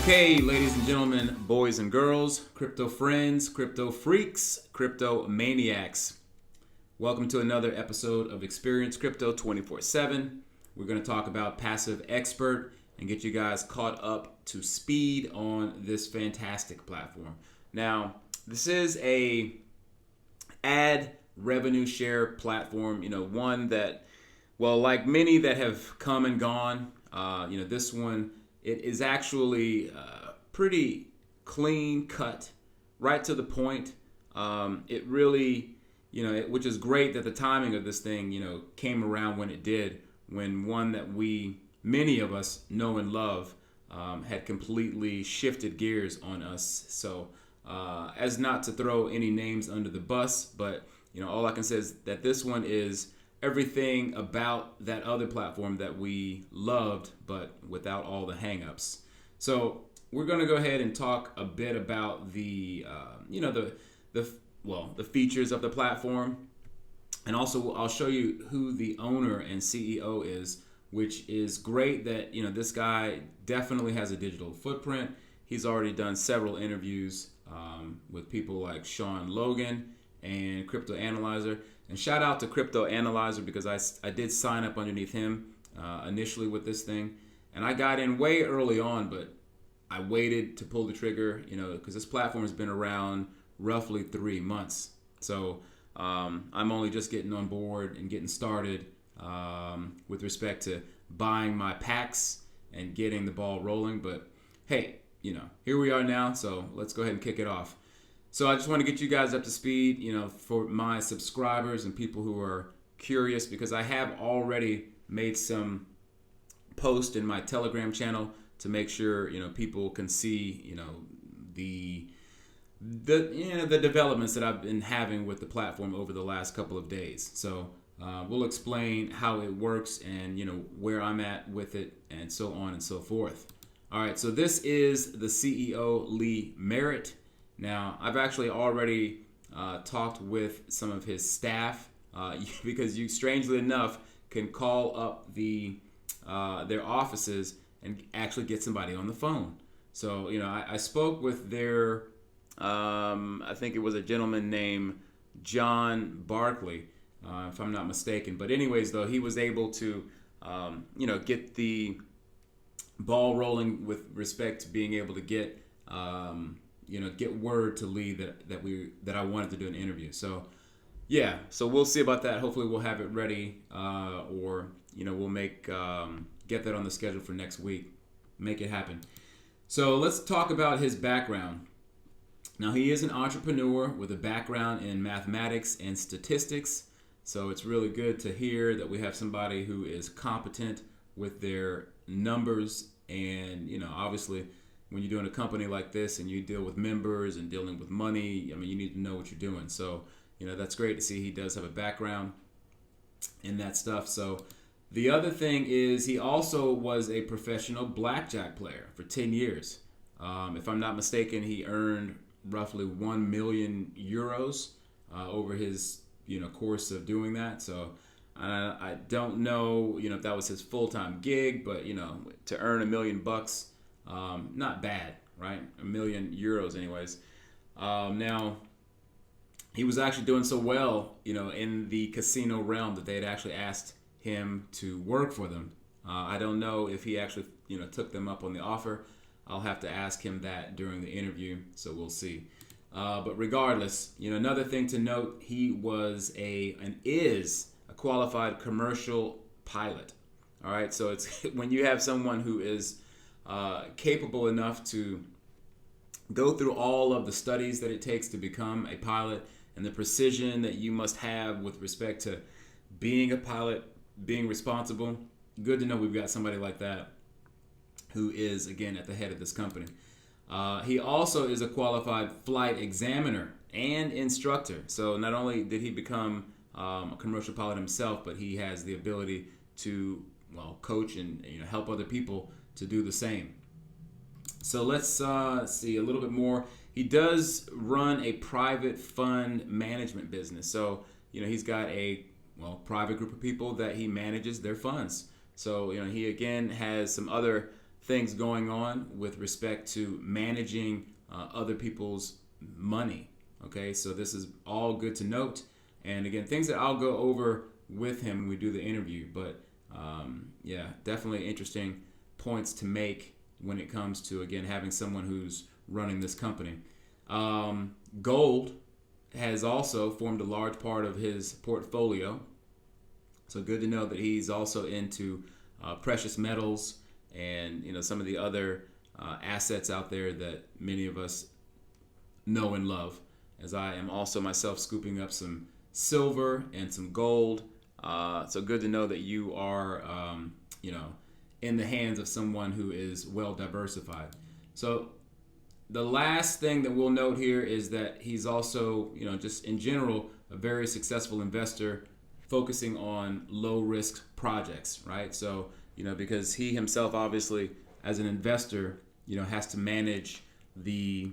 Okay, ladies and gentlemen, boys and girls, crypto friends, crypto freaks, crypto maniacs. Welcome to another episode of Experience Crypto 24/7. We're going to talk about Passive Expert and get you guys caught up to speed on this fantastic platform. Now, this is a ad revenue share platform, one that, well, like many that have come and gone, this one, it is actually pretty clean cut, right to the point. It really, which is great that the timing of this thing, came around when it did, when one that many of us know and love, had completely shifted gears on us. So, as not to throw any names under the bus, but, all I can say is that this one is everything about that other platform that we loved, but without all the hangups. So we're going to go ahead and talk a bit about the features of the platform, and also I'll show you who the owner and CEO is, which is great that this guy definitely has a digital footprint. He's already done several interviews with people like Sean Logan and Crypto Analyzer. And shout out to Crypto Analyzer because I did sign up underneath him initially with this thing. And I got in way early on, but I waited to pull the trigger, because this platform has been around roughly 3 months. So I'm only just getting on board and getting started with respect to buying my packs and getting the ball rolling. But hey, here we are now. So let's go ahead and kick it off. So I just want to get you guys up to speed, for my subscribers and people who are curious, because I have already made some posts in my Telegram channel to make sure, people can see, the developments that I've been having with the platform over the last couple of days. So we'll explain how it works and, where I'm at with it and so on and so forth. All right, so this is the CEO, Lee Merritt. Now, I've actually already talked with some of his staff because you, strangely enough, can call up their offices and actually get somebody on the phone. So, I spoke with their, I think it was a gentleman named John Barkley, if I'm not mistaken. But anyways, though, he was able to, get the ball rolling with respect to being able to get word to Lee that I wanted to do an interview. So yeah, so we'll see about that. Hopefully we'll have it ready, or we'll get that on the schedule for next week. Make it happen. So let's talk about his background. Now, he is an entrepreneur with a background in mathematics and statistics. So it's really good to hear that we have somebody who is competent with their numbers, and obviously, when you're doing a company like this and you deal with members and dealing with money, you need to know what you're doing. So, that's great to see he does have a background in that stuff. So the other thing is he also was a professional blackjack player for 10 years. If I'm not mistaken, he earned roughly 1 million euros over his, course of doing that. So I don't know, if that was his full-time gig, but, to earn $1 million, not bad, right? 1 million euros anyways. Now, he was actually doing so well, in the casino realm that they had actually asked him to work for them. I don't know if he actually, took them up on the offer. I'll have to ask him that during the interview, so we'll see. But regardless, another thing to note, he was is a qualified commercial pilot. All right, so it's when you have someone who is capable enough to go through all of the studies that it takes to become a pilot and the precision that you must have with respect to being a pilot, being responsible. Good to know we've got somebody like that who is, again, at the head of this company. He also is a qualified flight examiner and instructor. So not only did he become a commercial pilot himself, but he has the ability to, coach and help other people to do the same. So let's see a little bit more. He does run a private fund management business. So, he's got a private group of people that he manages their funds. So, he again has some other things going on with respect to managing other people's money. Okay, so this is all good to note. And again, things that I'll go over with him when we do the interview. But yeah, definitely interesting points to make when it comes to, again, having someone who's running this company. Gold has also formed a large part of his portfolio. So good to know that he's also into precious metals and some of the other assets out there that many of us know and love, as I am also myself scooping up some silver and some gold. So good to know that you are in the hands of someone who is well diversified. So the last thing that we'll note here is that he's also, just in general, a very successful investor focusing on low risk projects, right? So, because he himself obviously as an investor, has to manage the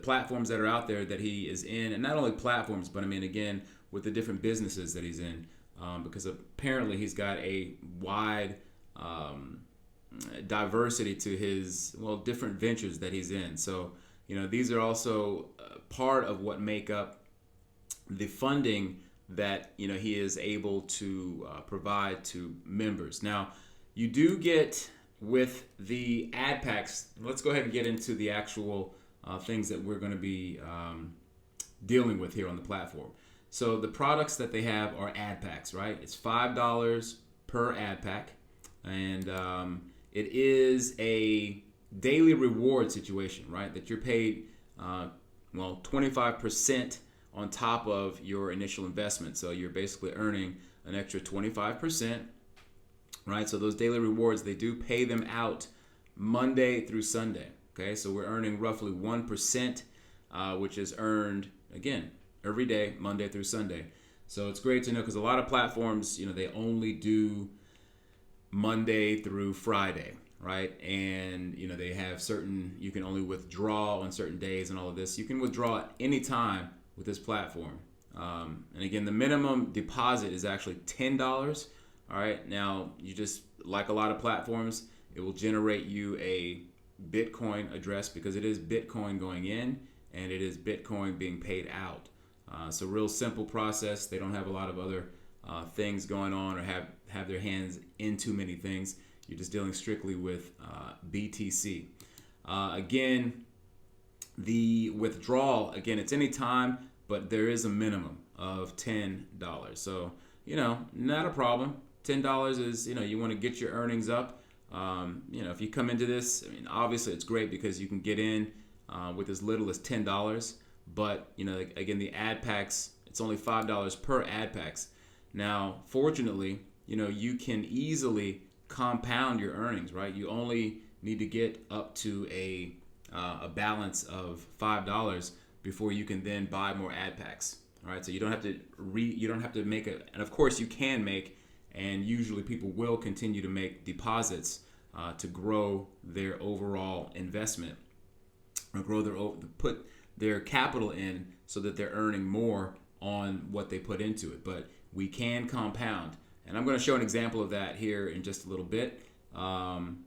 platforms that are out there that he is in, and not only platforms, but again, with the different businesses that he's in, because apparently he's got a wide diversity to his different ventures that he's in. So these are also part of what make up the funding that he is able to provide to members. Now you do get with the Adpacks. Let's go ahead and get into the actual things that we're going to be dealing with here on the platform. So the products that they have are Adpacks, right? It's $5 per Adpack, and it is a daily reward situation, right? That you're paid 25% on top of your initial investment. So you're basically earning an extra 25%, right? So those daily rewards, they do pay them out Monday through Sunday. Okay, so we're earning roughly 1%, which is earned again every day, Monday through Sunday. So it's great to know, because a lot of platforms, they only do Monday through Friday, right? And they have certain, you can only withdraw on certain days and all of this. You can withdraw at any time with this platform. And again, the minimum deposit is actually $10. All right, now you just, like a lot of platforms, it will generate you a Bitcoin address, because it is Bitcoin going in and it is Bitcoin being paid out. So real simple process. They don't have a lot of other things going on, or have their hands in too many things. You're just dealing strictly with BTC. Again, the withdrawal, again, it's any time, but there is a minimum of $10. So, not a problem. $10 is, you want to get your earnings up. If you come into this, obviously it's great because you can get in with as little as $10. But, again, the Adpacks, it's only $5 per Adpacks. Now, fortunately, you can easily compound your earnings, right? You only need to get up to a balance of $5 before you can then buy more Adpacks. All right, so you don't have to make and of course you can make, and usually people will continue to make deposits to grow their overall investment, or put their capital in, so that they're earning more on what they put into it. But we can compound, and I'm going to show an example of that here in just a little bit on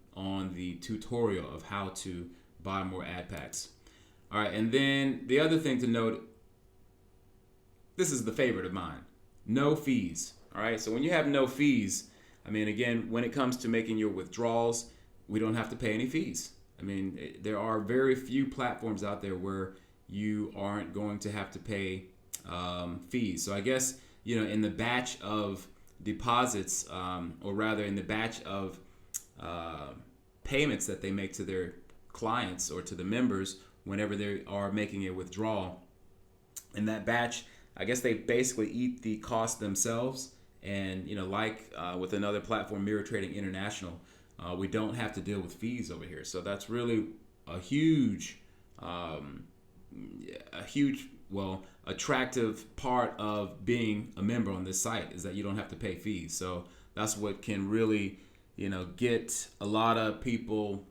the tutorial of how to buy more Adpacks. All right, and then the other thing to note, this is the favorite of mine, no fees. All right, so when you have no fees, again, when it comes to making your withdrawals, we don't have to pay any fees. There are very few platforms out there where you aren't going to have to pay fees. So I guess, in the batch of deposits, or rather in the batch of payments that they make to their clients or to the members whenever they are making a withdrawal, in that batch, I guess they basically eat the cost themselves. And with another platform, Mirror Trading International, we don't have to deal with fees over here. So that's really a huge attractive part of being a member on this site, is that you don't have to pay fees. So that's what can really, get a lot of people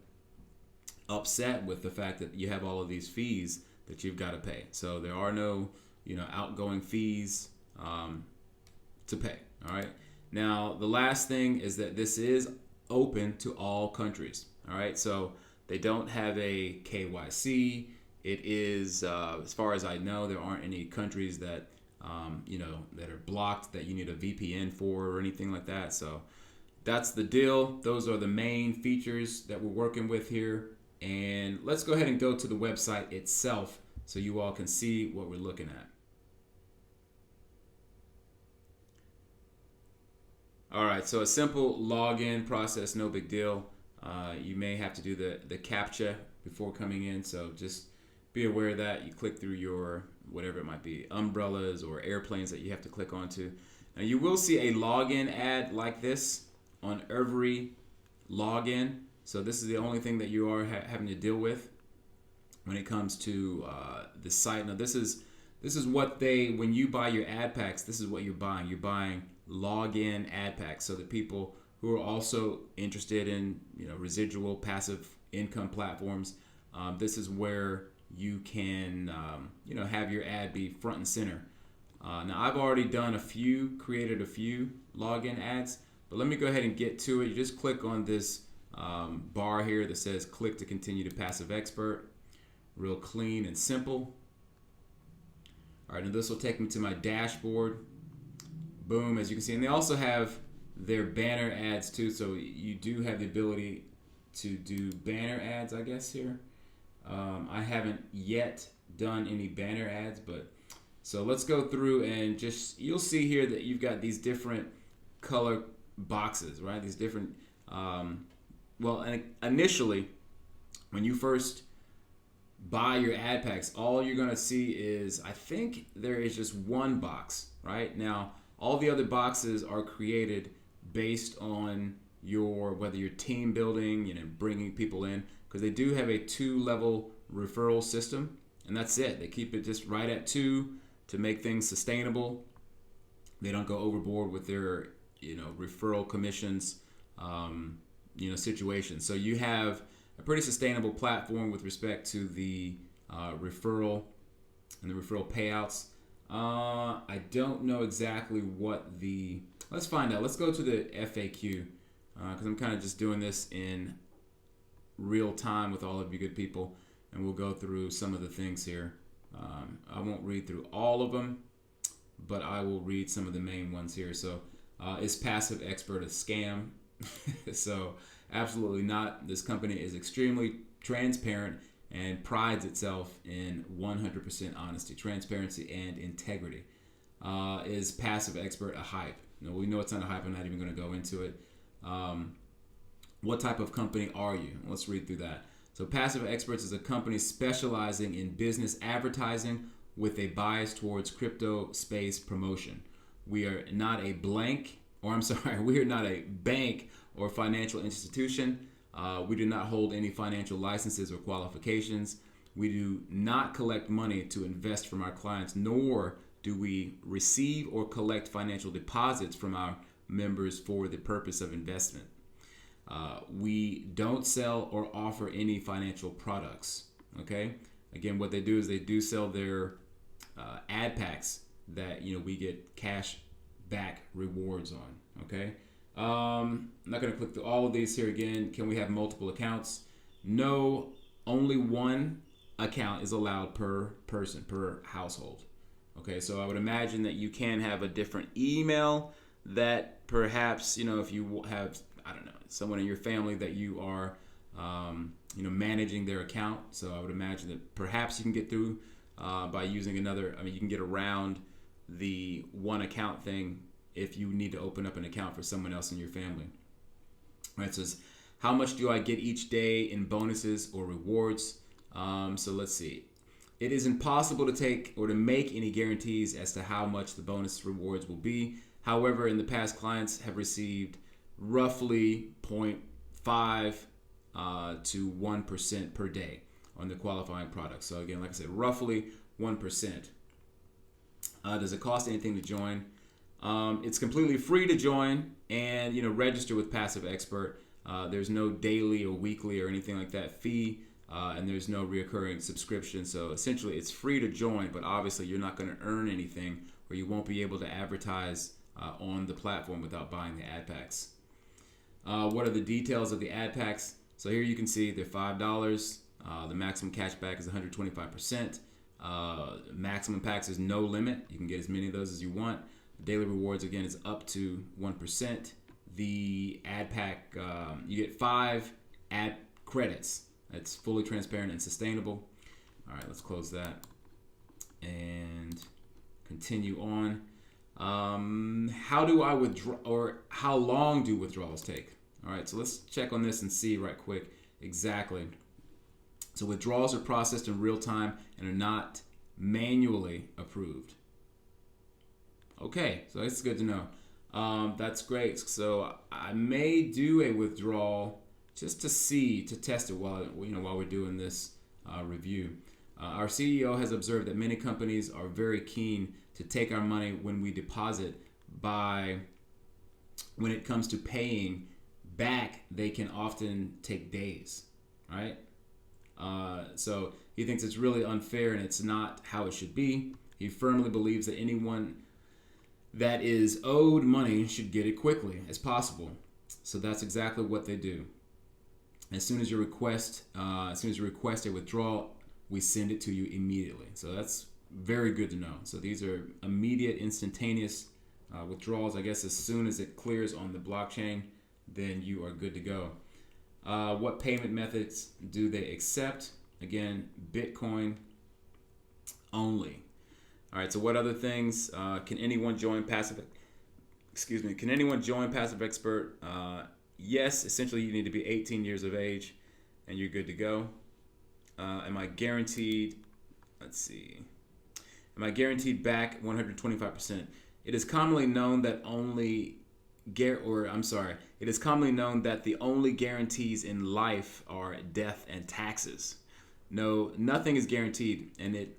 upset with the fact that you have all of these fees that you've got to pay. So there are no, outgoing fees to pay. All right. Now, the last thing is that this is open to all countries. All right, so they don't have a KYC. It is, as far as I know, there aren't any countries that that are blocked that you need a VPN for or anything like that. So that's the deal. Those are the main features that we're working with here. And let's go ahead and go to the website itself so you all can see what we're looking at. All right, so a simple login process, no big deal. You may have to do the CAPTCHA before coming in, so just be aware of that. You click through your, whatever it might be, umbrellas or airplanes that you have to click onto. Now you will see a login ad like this on every login. So this is the only thing that you are having to deal with when it comes to the site. Now this is what when you buy your Adpacks, this is what you're buying. You're buying login Adpacks, so that people who are also interested in residual passive income platforms, this is where you can have your ad be front and center. Now I've already created a few login ads, but let me go ahead and get to it. You just click on this bar here that says click to continue to passive expert. Real clean and simple. All right, and this will take me to my dashboard. Boom, as you can see. And they also have their banner ads too, so you do have the ability to do banner ads, I guess, here. I haven't yet done any banner ads, but so let's go through and you'll see here that you've got these different color boxes, right? These different, and initially, when you first buy your Adpacks, all you're gonna see is, I think there is just one box, right? Now, all the other boxes are created based on whether you're team building, bringing people in, because they do have a 2-level referral system, and that's it. They keep it just right at 2 to make things sustainable. They don't go overboard with their, referral commissions, situation. So you have a pretty sustainable platform with respect to the referral and the referral payouts. I don't know exactly let's find out. Let's go to the FAQ, because I'm kind of just doing this in real time with all of you good people, and we'll go through some of the things here. I won't read through all of them, but I will read some of the main ones here. So is passive expert a scam? So absolutely not. This company is extremely transparent and prides itself in 100% honesty, transparency, and integrity. Is passive expert a hype? No, we know it's not a hype. I'm not even going to go into it. What type of company are you? Let's read through that. So Passive Experts is a company specializing in business advertising with a bias towards crypto space promotion. We are not a we are not a bank or financial institution. We do not hold any financial licenses or qualifications. We do not collect money to invest from our clients, nor do we receive or collect financial deposits from our members for the purpose of investment. We don't sell or offer any financial products. Okay. Again, what they do is they do sell their Adpacks that we get cash back rewards on. Okay. I'm not going to click through all of these here again. Can we have multiple accounts? No, only one account is allowed per person, per household. Okay, so I would imagine that you can have a different email that perhaps, if you have, I don't know, someone in your family that you are, managing their account. So I would imagine that perhaps you can get through by using another, you can get around the one account thing if you need to open up an account for someone else in your family. All right, it says, how much do I get each day in bonuses or rewards? So let's see. It is impossible to take or to make any guarantees as to how much the bonus rewards will be. However, in the past, clients have received roughly 0.5 to 1% per day on the qualifying products. So again, like I said, roughly 1%. Does it cost anything to join? It's completely free to join and register with Passive Expert. There's no daily or weekly or anything like that fee, and there's no reoccurring subscription. So essentially, it's free to join, but obviously you're not going to earn anything, or you won't be able to advertise on the platform without buying the Adpacks. What are the details of the Adpacks? So here you can see they're $5. The maximum cash back is 125%. Maximum packs is no limit. You can get as many of those as you want. The daily rewards, again, is up to 1%. The ad pack, you get 5 ad credits. That's fully transparent and sustainable. All right, let's close that and continue on. How do I withdraw, or how long do withdrawals take? All right, so let's check on this and see right quick exactly. So withdrawals are processed in real time and are not manually approved. Okay, so that's good to know. That's great. So I may do a withdrawal just to test it while we're doing this review. Our CEO has observed that many companies are very keen to take our money when we deposit. When it comes to paying back, they can often take days, right? So he thinks it's really unfair and it's not how it should be. He firmly believes that anyone that is owed money should get it quickly as possible. So that's exactly what they do. As soon as you request a withdrawal, we send it to you immediately. So that's very good to know. So these are immediate, instantaneous withdrawals. I guess as soon as it clears on the blockchain, then you are good to go. What payment methods do they accept? Again, Bitcoin only. All right. So what other things can anyone join Passive? Can anyone join Passive Expert? Yes. Essentially, you need to be 18 years of age, and you're good to go. Am I guaranteed? Let's see. Am I guaranteed back 125%? It is commonly known that it is commonly known that the only guarantees in life are death and taxes. No, nothing is guaranteed, and it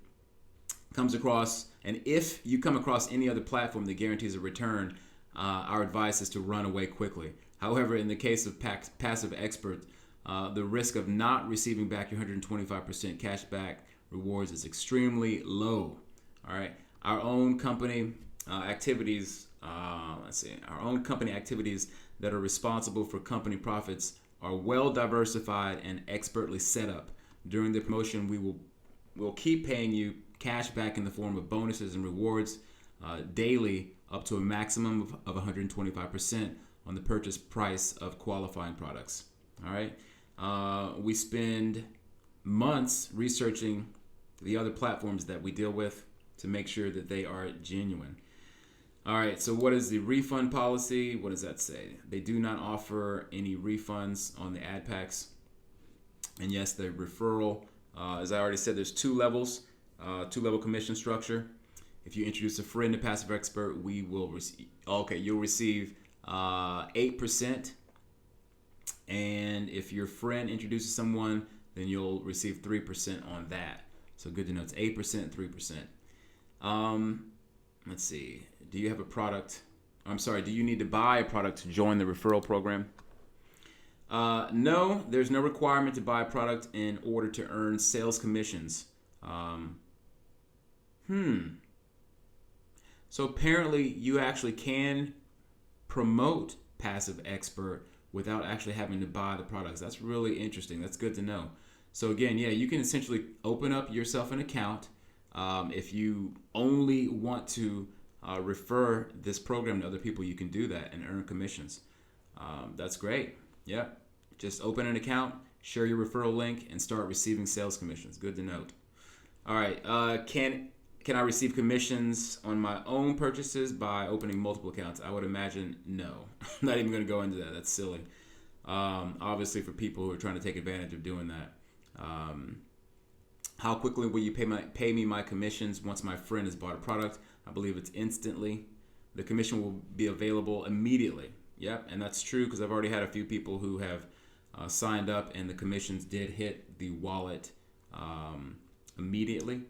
comes across. And if you come across any other platform that guarantees a return, our advice is to run away quickly. However, in the case of Passive Expert, the risk of not receiving back your 125% cash back rewards is extremely low. All right, our own company activities. Our own company activities that are responsible for company profits are well diversified and expertly set up. During the promotion, we'll keep paying you cash back in the form of bonuses and rewards daily, up to a maximum of 125% on the purchase price of qualifying products. All right. We spend months researching the other platforms that we deal with to make sure that they are genuine. All right, so what is the refund policy? What does that say? They do not offer any refunds on the Adpacks. And yes, the referral, as I already said, there's 2 levels, 2-level commission structure. If you introduce a friend to Passive Expert, you'll receive 8%. And if your friend introduces someone, then you'll receive 3% on that. So good to know, it's 8% and 3%. Let's see. Do you have a product? Do you need to buy a product to join the referral program? No, there's no requirement to buy a product in order to earn sales commissions. So apparently you actually can promote Passive Expert without actually having to buy the products. That's really interesting. That's good to know. So again, you can essentially open up yourself an account. If you only want to refer this program to other people, you can do that and earn commissions. That's great. Yeah. Just open an account, share your referral link, and start receiving sales commissions. Good to note. All right. Can I receive commissions on my own purchases by opening multiple accounts? I would imagine no. I'm not even going to go into that. That's silly. Obviously, for people who are trying to take advantage of doing that. How quickly will you pay me my commissions once my friend has bought a product? I believe it's instantly. The commission will be available immediately. Yep, and that's true because I've already had a few people who have signed up and the commissions did hit the wallet immediately.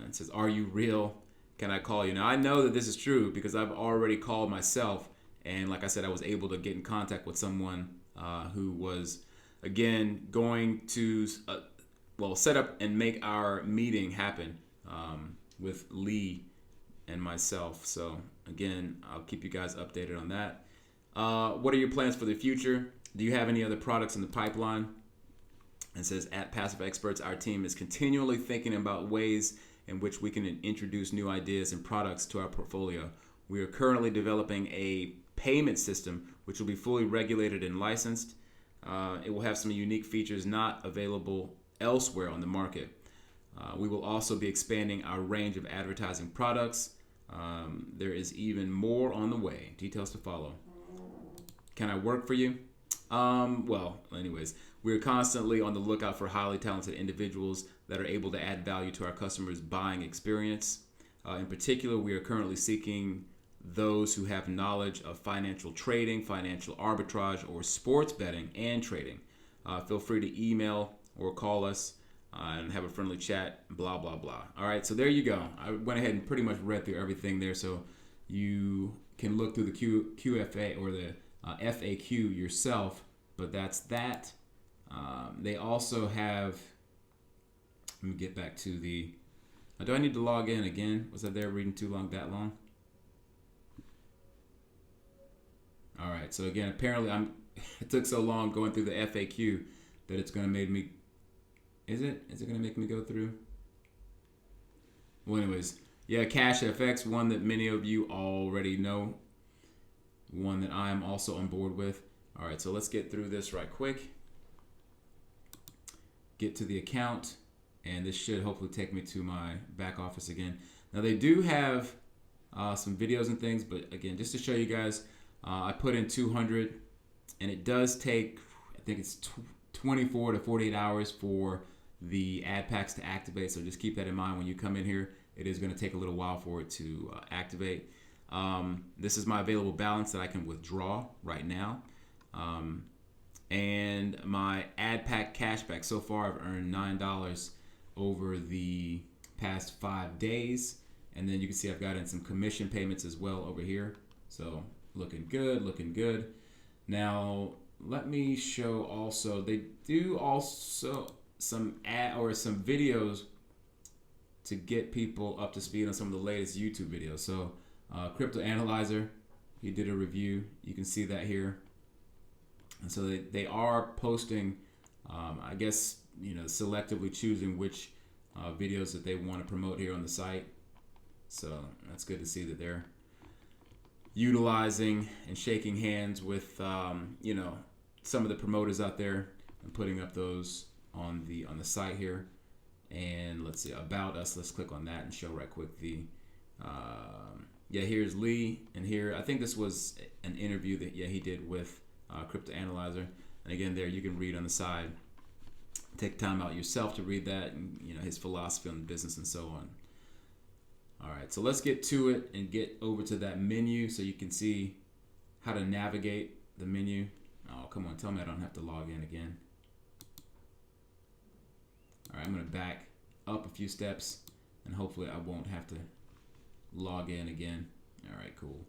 It says, "Are you real? Can I call you?" Now, I know that this is true because I've already called myself. And like I said, I was able to get in contact with someone who was, again, going to set up and make our meeting happen with Lee and myself. So again, I'll keep you guys updated on that. What are your plans for the future? Do you have any other products in the pipeline? It says, at Passive Experts, our team is continually thinking about ways in which we can introduce new ideas and products to our portfolio. We are currently developing a payment system which will be fully regulated and licensed. It will have some unique features not available elsewhere on the market. We will also be expanding our range of advertising products. There is even more on the way. Details to follow. Can I work for you? Well, anyways, we're constantly on the lookout for highly talented individuals that are able to add value to our customers' buying experience. In particular, we are currently seeking those who have knowledge of financial trading, financial arbitrage, or sports betting and trading. Feel free to email or call us and have a friendly chat, blah, blah, blah. All right, so there you go. I went ahead and pretty much read through everything there, so you can look through the QFA or the FAQ yourself, but that's that. They also have, let me get back to the, do I need to log in again? Was I there reading that long? All right, so again, apparently it took so long going through the FAQ that it's going to make me, is it going to make me go through? Well, anyways, yeah, Cash FX, one that many of you already know, one that I am also on board with. All right, so let's get through this right quick. Get to the account, and this should hopefully take me to my back office again. Now, they do have some videos and things, but again, just to show you guys, I put in 200, and it does take, I think it's 24 to 48 hours for the Adpacks to activate, so just keep that in mind when you come in here. It is going to take a little while for it to activate. This is my available balance that I can withdraw right now. And my Adpack cashback, so far I've earned $9 over the past 5 days. And then you can see I've got in some commission payments as well over here. So looking good, looking good. Now, let me show also, they do also some videos to get people up to speed on some of the latest YouTube videos. So Crypto Analyzer, he did a review. You can see that here. And so they are posting, I guess, selectively choosing which videos that they want to promote here on the site. So that's good to see that they're utilizing and shaking hands with, some of the promoters out there and putting up those on the site here. And let's see, about us. Let's click on that and show right quick the. Here's Lee, and here I think this was an interview that he did with Crypto Analyzer. And again, there you can read on the side. Take time out yourself to read that, and his philosophy on the business and so on. All right, so let's get to it and get over to that menu so you can see how to navigate the menu. Oh, come on, tell me I don't have to log in again. All right, I'm gonna back up a few steps and hopefully I won't have to log in again. All right, cool.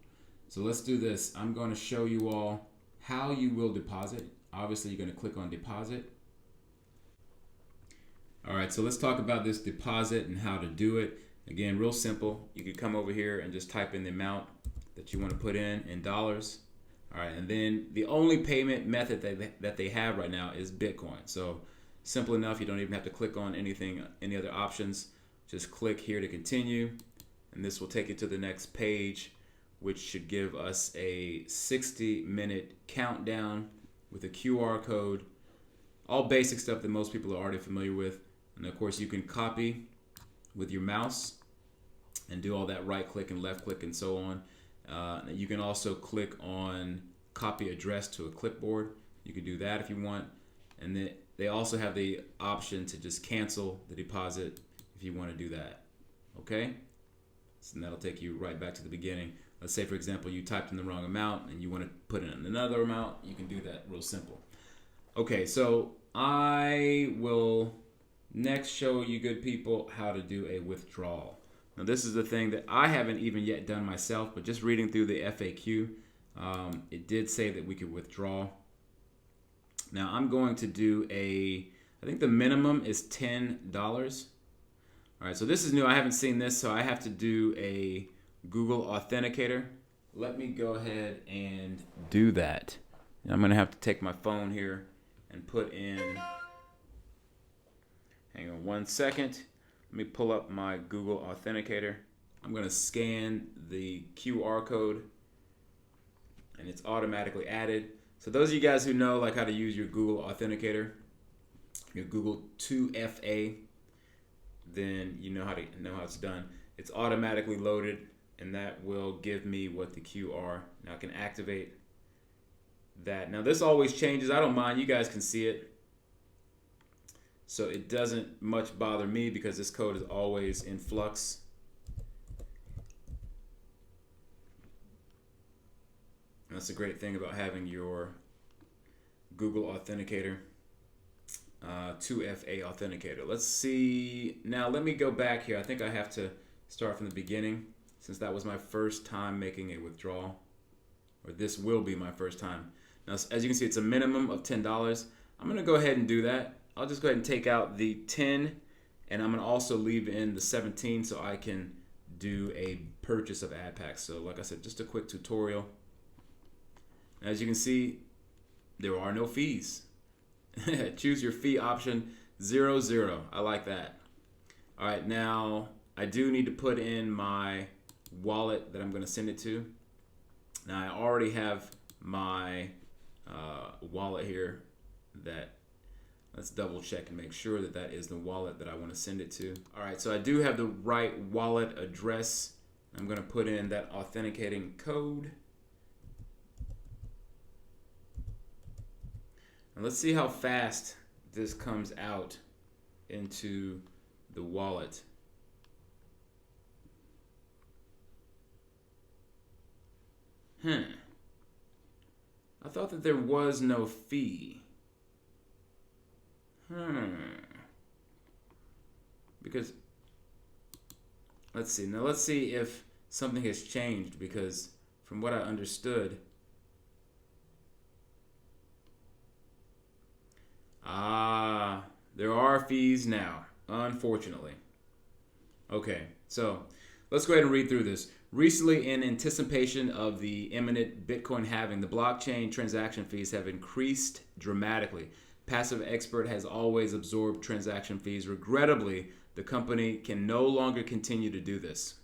So let's do this. I'm going to show you all how you will deposit. Obviously, you're going to click on deposit. All right, so let's talk about this deposit and how to do it. Again, real simple. You could come over here and just type in the amount that you want to put in dollars. All right, and then the only payment method that they have right now is Bitcoin. So simple enough. You don't even have to click on any other options. Just click here to continue. And this will take you to the next page, which should give us a 60-minute countdown with a QR code. All basic stuff that most people are already familiar with. And of course, you can copy with your mouse and do all that right click and left click and so on. You can also click on copy address to a clipboard. You can do that if you want. And then they also have the option to just cancel the deposit if you want to do that. Okay? And that'll take you right back to the beginning. Let's say, for example, you typed in the wrong amount and you want to put in another amount. You can do that real simple. Okay, so I will next show you good people how to do a withdrawal. Now, this is the thing that I haven't even yet done myself, but just reading through the FAQ, it did say that we could withdraw. Now, I'm going to do I think the minimum is $10. All right, so this is new. I haven't seen this, so I have to do a Google Authenticator let me go ahead and do that. And I'm going to have to take my phone here and put in, hang on 1 second. Let me pull up my Google Authenticator. I'm going to scan the QR code and it's automatically added. So those of you guys who know like how to use your Google Authenticator, your Google 2FA, then you know how it's done. It's automatically loaded, and that will give me what the QR. Now I can activate that. Now this always changes. I don't mind. You guys can see it. So it doesn't much bother me because this code is always in flux. That's the great thing about having your Google Authenticator, 2FA Authenticator. Let's see. Now let me go back here. I think I have to start from the beginning since that was my first time making a withdrawal, or this will be my first time. Now, as you can see, it's a minimum of $10. I'm going to go ahead and do that. I'll just go ahead and take out the 10, and I'm going to also leave in the 17 so I can do a purchase of Adpacks. So like I said, just a quick tutorial. As you can see, there are no fees. Choose your fee option 00. I like that. All right, now I do need to put in my wallet that I'm going to send it to. Now I already have my wallet here. Let's double check and make sure that that is the wallet that I want to send it to. All right, so I do have the right wallet address. I'm going to put in that authenticating code. And let's see how fast this comes out into the wallet. I thought that there was no fee. Because, let's see. Now let's see if something has changed, because from what I understood, there are fees now, unfortunately. Okay, so let's go ahead and read through this. Recently, in anticipation of the imminent Bitcoin halving, the blockchain transaction fees have increased dramatically. Passive Expert has always absorbed transaction fees. Regrettably, the company can no longer continue to do this.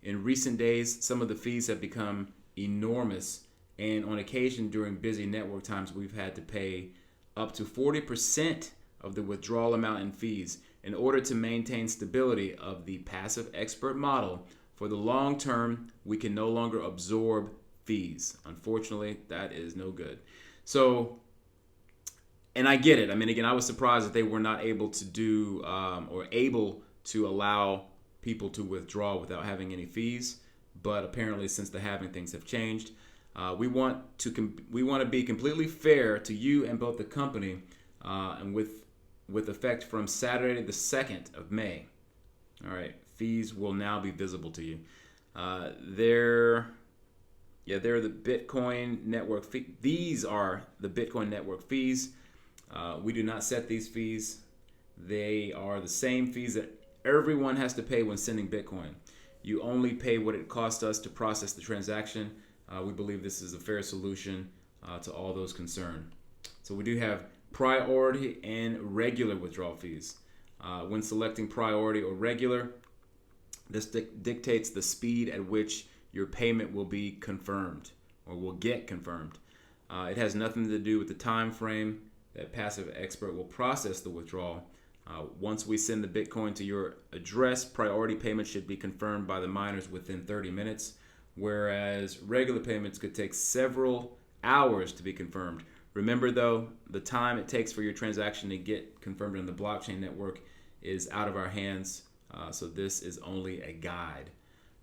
In recent days, some of the fees have become enormous, and on occasion during busy network times, we've had to pay up to 40% of the withdrawal amount in fees. In order to maintain stability of the Passive Expert model, for the long term, we can no longer absorb fees. Unfortunately, that is no good. So, and I get it. I mean, again, I was surprised that they were not able to do or able to allow people to withdraw without having any fees. But apparently, since the halving, things have changed. We want to be completely fair to you and both the company, and with effect from Saturday the 2nd of May. All right, fees will now be visible to you. They're the Bitcoin network fee. These are the Bitcoin network fees. We do not set these fees. They are the same fees that everyone has to pay when sending Bitcoin. You only pay what it costs us to process the transaction. We believe this is a fair solution to all those concerned. So we do have priority and regular withdrawal fees. When selecting priority or regular, this dictates the speed at which your payment will be confirmed or will get confirmed. It has nothing to do with the time frame that Passive Expert will process the withdrawal. Once we send the Bitcoin to your address, priority payments should be confirmed by the miners within 30 minutes, whereas regular payments could take several hours to be confirmed. Remember, though, the time it takes for your transaction to get confirmed on the blockchain network is out of our hands, so this is only a guide.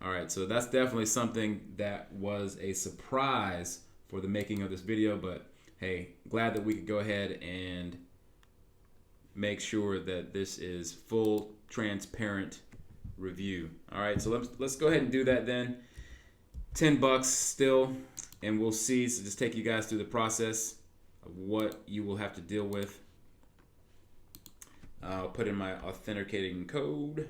All right, so that's definitely something that was a surprise for the making of this video, but hey, glad that we could go ahead and make sure that this is full, transparent review. All right, so let's go ahead and do that then. $10 still, and we'll see. So just take you guys through the process of what you will have to deal with. I'll put in my authenticating code.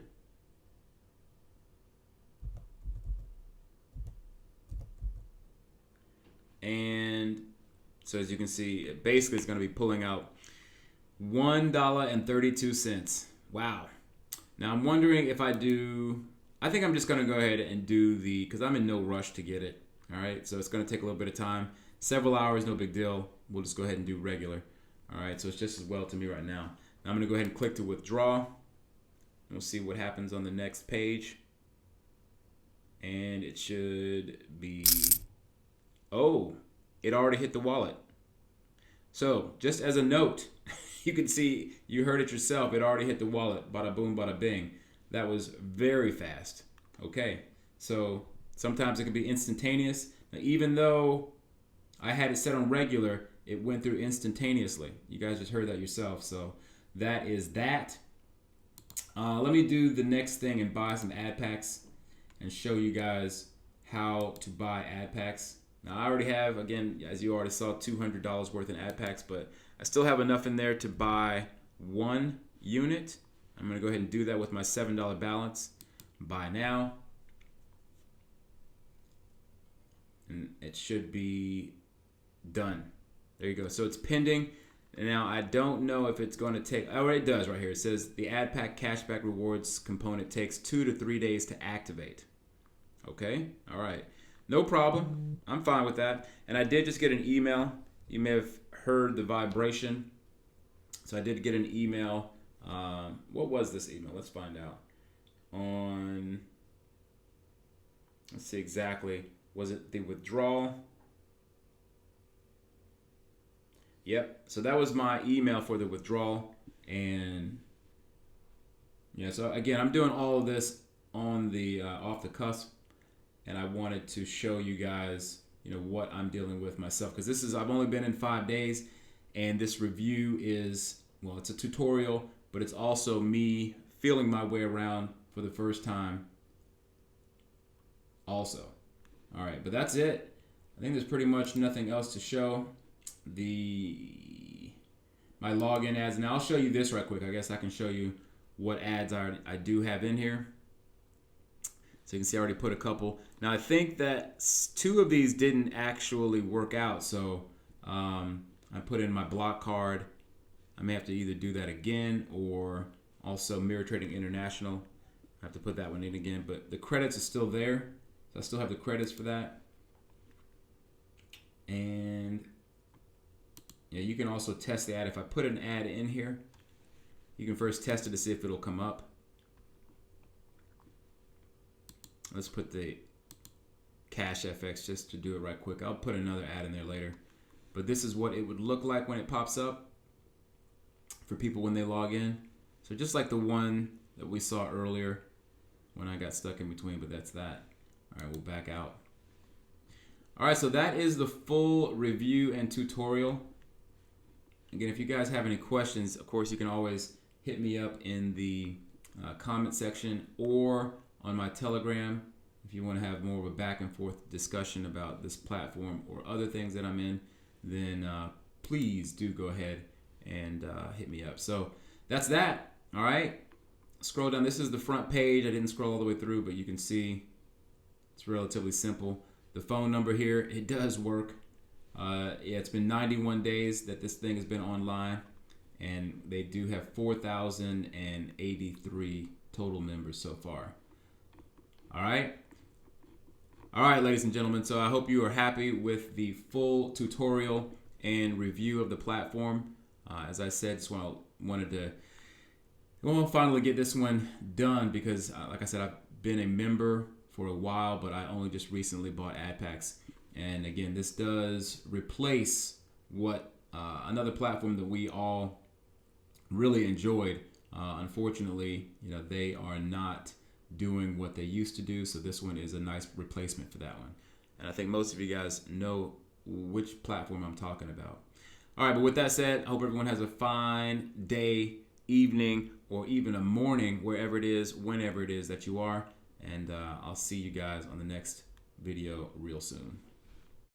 So as you can see, basically it's going to be pulling out $1.32. Wow. Now I'm wondering if I think I'm just going to go ahead and do because I'm in no rush to get it. All right. So it's going to take a little bit of time. Several hours, no big deal. We'll just go ahead and do regular. All right. So it's just as well to me right now. Now I'm going to go ahead and click to withdraw. We'll see what happens on the next page. And it should be, oh, it already hit the wallet. So just as a note, you can see, you heard it yourself, it already hit the wallet. Bada boom, bada bing. That was very fast. Okay, so sometimes it can be instantaneous. Now, even though I had it set on regular, it went through instantaneously. You guys just heard that yourself. So that is that. Let me do the next thing and buy some Adpacks and show you guys how to buy Adpacks. Now I already have, again, as you already saw, $200 worth in Adpacks, but I still have enough in there to buy 1 unit. I'm going to go ahead and do that with my $7 balance. Buy now. And it should be done. There you go. So it's pending. And now I don't know if it's going to take, oh, it does right here. It says the Adpack cashback rewards component takes 2 to 3 days to activate. Okay. All right. No problem. I'm fine with that. And I did just get an email. You may have heard the vibration. So I did get an email. What was this email? Let's find out. Let's see exactly. Was it the withdrawal? Yep. So that was my email for the withdrawal. And yeah, so again, I'm doing all of this on the off the cusp. And I wanted to show you guys, what I'm dealing with myself. Because I've only been in 5 days. And this review is, well, it's a tutorial, but it's also me feeling my way around for the first time also. All right, but that's it. I think there's pretty much nothing else to show. My login ads. Now I'll show you this right quick. I guess I can show you what ads I do have in here. So you can see I already put a couple. Now I think that 2 of these didn't actually work out. So I put in my block card. I may have to either do that again, or also Mirror Trading International. I have to put that one in again, but the credits are still there. So I still have the credits for that. And yeah, you can also test the ad. If I put an ad in here, you can first test it to see if it'll come up. Let's put the Cash FX just to do it right quick. I'll put another ad in there later. But this is what it would look like when it pops up for people when they log in. So just like the one that we saw earlier when I got stuck in between, but that's that. All right, we'll back out. All right, so that is the full review and tutorial. Again, if you guys have any questions, of course, you can always hit me up in the comment section or on my Telegram if you want to have more of a back and forth discussion about this platform or other things that I'm in, then please do go ahead and hit me up. So that's that. All right. Scroll down. This is the front page. I didn't scroll all the way through, but you can see it's relatively simple. The phone number here, it does work. Yeah, it's been 91 days that this thing has been online, and they do have 4,083 total members so far. All right. All right, ladies and gentlemen. So I hope you are happy with the full tutorial and review of the platform. As I said, just wanted to finally get this one done because, like I said, I've been a member for a while, but I only just recently bought Adpacks. And again, this does replace what another platform that we all really enjoyed. Unfortunately, they are not doing what they used to do, so this one is a nice replacement for that one. And I think most of you guys know which platform I'm talking about. All right, but with that said, I hope everyone has a fine day, evening, or even a morning, wherever it is, whenever it is that you are. And I'll see you guys on the next video real soon.